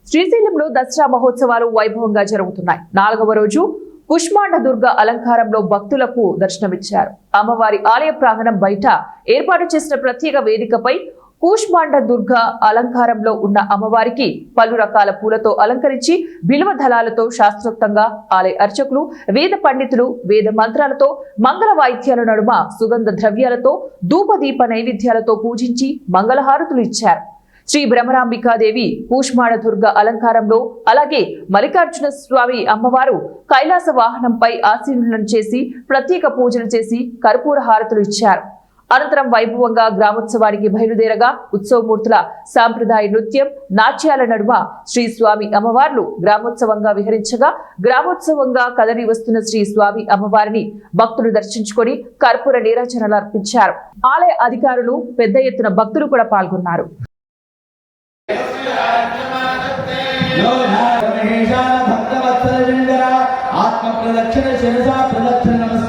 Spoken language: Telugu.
శ్రీశైలంలో దసరా మహోత్సవాలు వైభవంగా జరుగుతున్నాయి. 4వ రోజు కుష్మాండ దుర్గ అలంకారంలో భక్తులకు దర్శనమిచ్చారు. అమ్మవారి ఆలయ ప్రాంగణం బయట ఏర్పాటు చేసిన ప్రత్యేక వేదికపై కూష్మాండ దుర్గ అలంకారంలో ఉన్న అమ్మవారికి పలు రకాల పూలతో అలంకరించి బిల్వ దళాలతో శాస్త్రోక్తంగా ఆలయ అర్చకులు, వేద పండితులు వేద మంత్రాలతో మంగళ వాయిద్యాల నడుమ సుగంధ ద్రవ్యాలతో ధూపదీప నైవేద్యాలతో పూజించి మంగళహారతులు ఇచ్చారు. శ్రీ బ్రహ్మరాంబికాదేవి కూష్మాండ దుర్గ అలంకారంలో, అలాగే మల్లికార్జున స్వామి అమ్మవారు కైలాస వాహనంపై ఆశీనులను చేసి ప్రత్యేక పూజలు చేసి కర్పూర హారతులు ఇచ్చారు. అనంతరం వైభవంగా గ్రామోత్సవానికి బయలుదేరగా ఉత్సవమూర్తుల సాంప్రదాయ నృత్యం, నాట్యాల నడుమ శ్రీ స్వామి అమ్మవార్లు గ్రామోత్సవంగా విహరించగా, గ్రామోత్సవంగా కదలి వస్తున్న శ్రీ స్వామి అమ్మవారిని భక్తులు దర్శించుకొని కర్పూర నీరాజనాలు అర్పించారు. ఆలయ అధికారులు, పెద్ద ఎత్తున భక్తులు కూడా పాల్గొన్నారు. ఆత్మ ప్రదక్షిణ శిరసా ప్రదక్షిణ నమస్కారం.